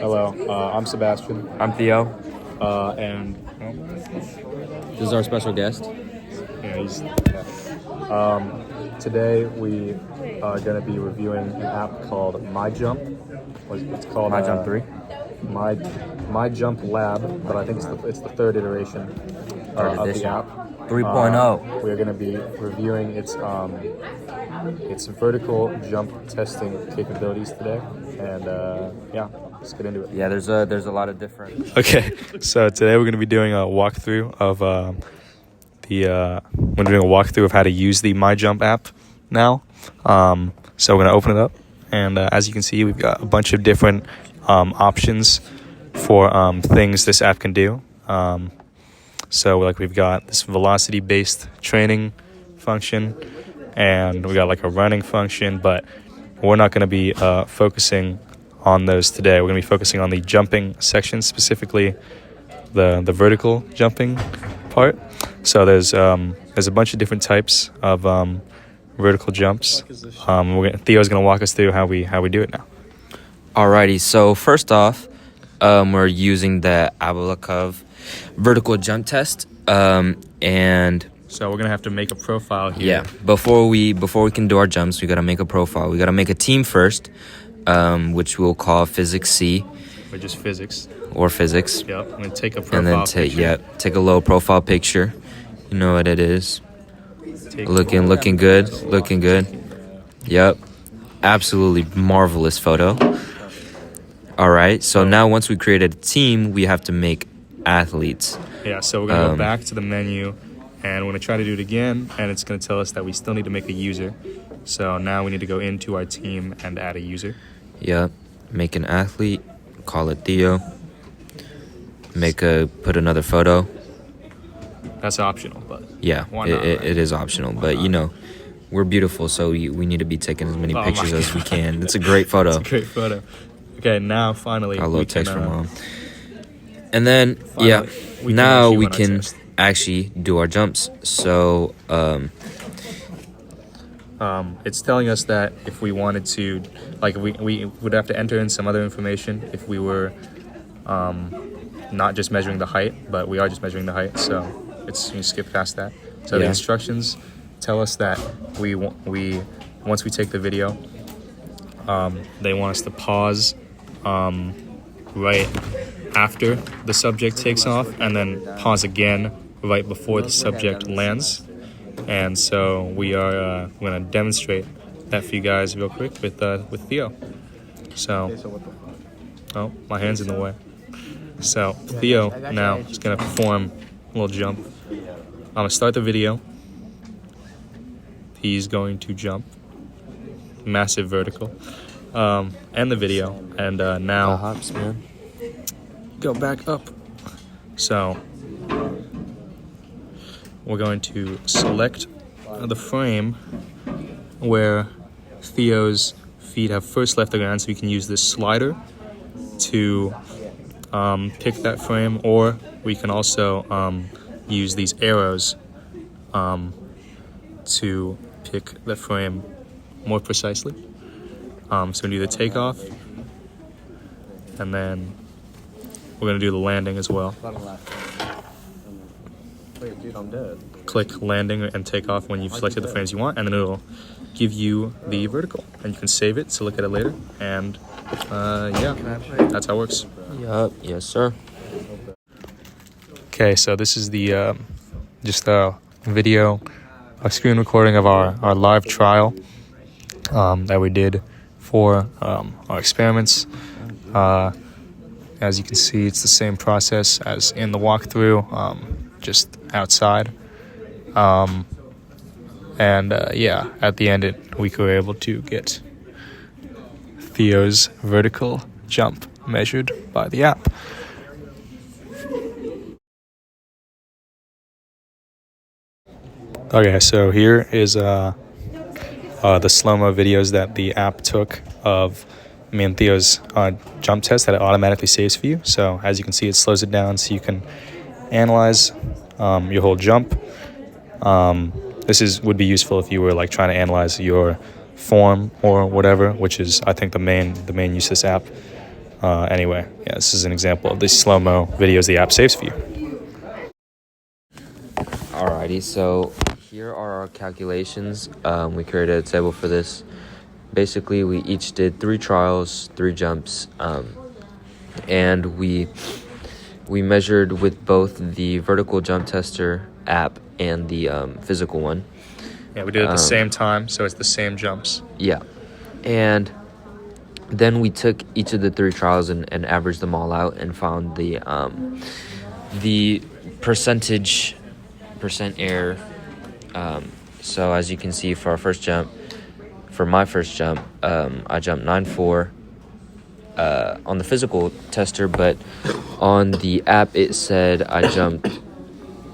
Hello, I'm Sebastian, I'm Theo. and This is our special guest. yeah, today we are going to be reviewing an app called MyJump. It's called My Jump 3. My MyJump Lab, but I think it's the third iteration Third of the edition. app. 3.0. We're going to be reviewing its vertical jump testing capabilities today, and yeah, let's get into it. Yeah, there's a lot of different. Okay, so today we're going to be doing a walkthrough of we're doing a walkthrough of how to use the MyJump app now. So we're going to open it up, and as you can see, we've got a bunch of different options for things this app can do. So like we've got this velocity-based training function, and we got like a running function, but we're not going to be focusing on those today. We're going to be focusing on the jumping section, specifically the vertical jumping part. So there's a bunch of different types of vertical jumps. Theo's going to walk us through how we do it now. Alrighty, so first off, we're using the Abalakov vertical jump test, and So we're going to have to make a profile here. yeah, before we can do our jumps, we gotta make a profile. We gotta make a team first, which we'll call Physics C Or just physics. or Physics, Yep. I'm going to take a profile and then picture. take a low profile picture. You know what it is. Take Looking good. Yep, absolutely marvelous photo. All right, so now once we created a team, we have to make athletes. Yeah, so we're going to go back to the menu, and we're going to try to do it again, and it's going to tell us that we still need to make a user. So now we need to go into our team and add a user. Yep, make an athlete, call it Theo. Put another photo. That's optional, but Yeah, Why not, right? it is optional, but you know, we're beautiful, so we need to be taking as many Oh my pictures as we God. can. It's a great photo. it's a great photo. Okay, now finally Got a little we can, text from mom. And then finally, we can now actually we run our can test. actually do our jumps. So it's telling us that if we wanted to, like we would have to enter in some other information if we were not just measuring the height, but we are just measuring the height, so you skip past that. So the Yeah. instructions tell us that once we take the video, they want us to pause right after the subject takes off, and then pause again right before the subject lands. And so we are going to demonstrate that for you guys real quick with Theo. So, oh, my hand's in the way. So Theo now is going to perform a little jump. I'm going to start the video. He's going to jump. Massive vertical. End the video. And now hops, man. go back up. So we're going to select the frame where Theo's feet have first left the ground, so we can use this slider to pick that frame, or we can also use these arrows to pick the frame more precisely. So we do the takeoff, and then we're going to do the landing as well. Wait, dude, I'm dead. Click landing and take off when you've selected the frames you want, and then it'll give you the vertical, and you can save it to look at it later. And yeah, that's how it works. Yup, yes sir. Okay, so this is the just a video, a screen recording of our live trial that we did for our experiments. As you can see, it's the same process as in the walkthrough, just outside. Yeah, at the end we were able to get Theo's vertical jump measured by the app. Okay, so here is the slow-mo videos that the app took of me and Theo's jump test that it automatically saves for you. So as you can see, it slows it down so you can analyze your whole jump. This would be useful if you were like trying to analyze your form or whatever, which is I think the main use of this app. Anyway, yeah, this is an example of the slow-mo videos the app saves for you. Alrighty, so here are our calculations. We created a table for this. Basically, we each did 3 trials, 3 jumps, and we measured with both the vertical jump tester app and the physical one. Yeah, we did it at the same time, so it's the same jumps. Yeah, and then we took each of the 3 trials and averaged them all out and found the percent error. So as you can see, for my first jump, I jumped 9.4 on the physical tester, but on the app it said I jumped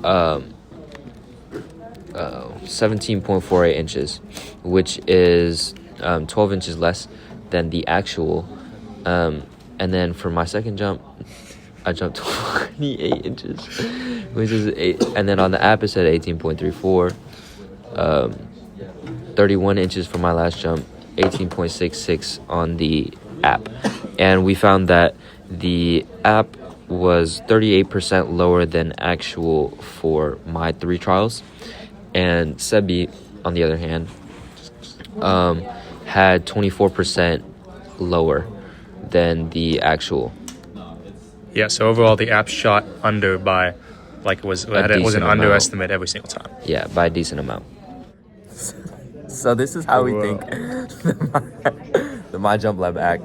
17.48 inches, which is 12 inches less than the actual. And then for my second jump, I jumped 28 inches, which is 8. And then on the app it said 18.34. 31 inches for my last jump, 18.66 on the app. And we found that the app was 38% lower than actual for my 3 trials. And Sebi, on the other hand, had 24% lower than the actual. Yeah, so overall the app shot under by, like, it was an underestimate every single time. Yeah, by a decent amount. So this is how we think the My Jump Lab app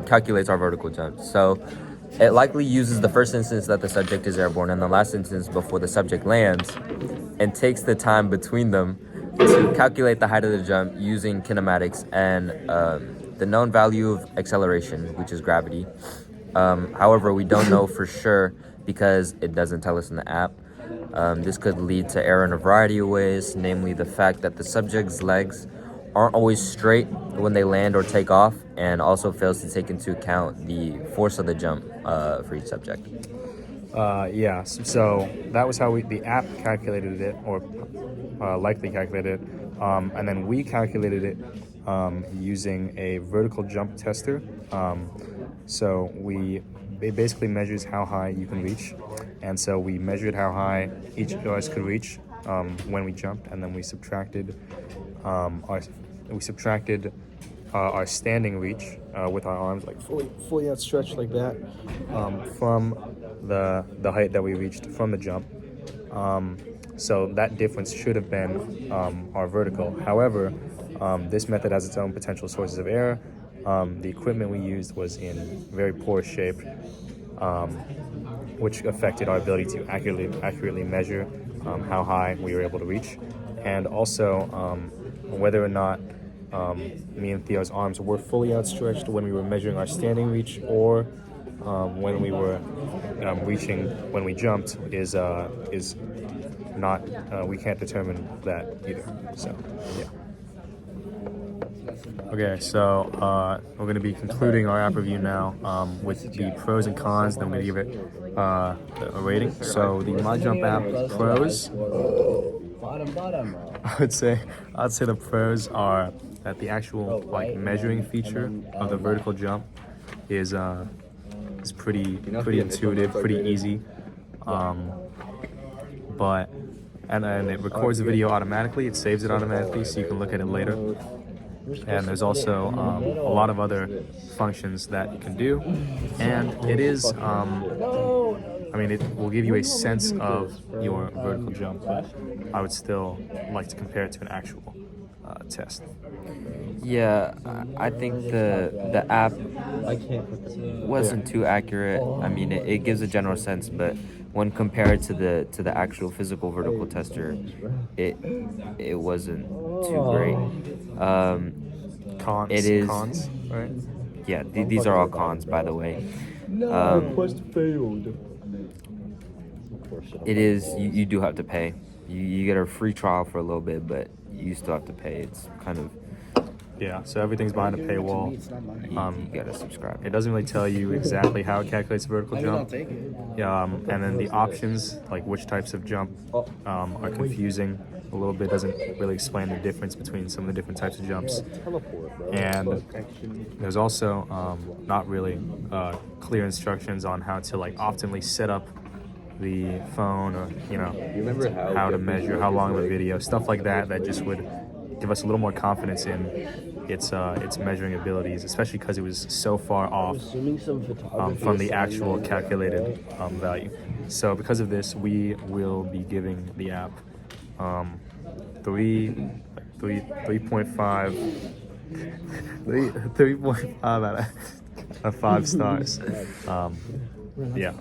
calculates our vertical jump. So it likely uses the first instance that the subject is airborne and the last instance before the subject lands, and takes the time between them to calculate the height of the jump using kinematics and the known value of acceleration, which is gravity. However, we don't know for sure because it doesn't tell us in the app. This could lead to error in a variety of ways, namely the fact that the subject's legs aren't always straight when they land or take off, and also fails to take into account the force of the jump for each subject. Yeah, so that was how the app calculated it, or likely calculated it, and then we calculated it using a vertical jump tester. So it basically measures how high you can reach, and so we measured how high each of us could reach when we jumped, and then we subtracted our standing reach with our arms like fully outstretched like that from the height that we reached from the jump. So that difference should have been our vertical. However, this method has its own potential sources of error. The equipment we used was in very poor shape, which affected our ability to accurately measure how high we were able to reach, and also whether or not me and Theo's arms were fully outstretched when we were measuring our standing reach, or when we were reaching when we jumped is not, we can't determine that either. So yeah. Okay, so we're going to be concluding our app review now with the pros and cons. Then we're going to give it a rating. So the My Jump app pros, I'd say the pros are that the actual measuring feature of the vertical jump is pretty intuitive, pretty easy, but and it records the video automatically. It saves it automatically, so you can look at it later. And there's also a lot of other functions that you can do, and it is it will give you a sense of your vertical jump, but I would still like to compare it to an actual test. Yeah, I think the app wasn't too accurate. I mean, it gives a general sense, but when compared to the actual physical vertical tester, it wasn't too great. Cons, it is cons, right? Yeah, these are all cons, by the way. It is, you do have to pay. You get a free trial for a little bit, but you still have to pay. It's kind of, yeah, so everything's behind a paywall. You gotta subscribe. It doesn't really tell you exactly how it calculates a vertical jump. And then the options, like which types of jump, are confusing. a little bit, doesn't really explain the difference between some of the different types of jumps. And there's also not really clear instructions on how to like optimally set up the phone, or how to measure how long of a video, stuff like that, that just would give us a little more confidence in its measuring abilities, especially because it was so far off from the actual calculated value. So because of this, we will be giving the app 3.5 out of 5 stars. Yeah.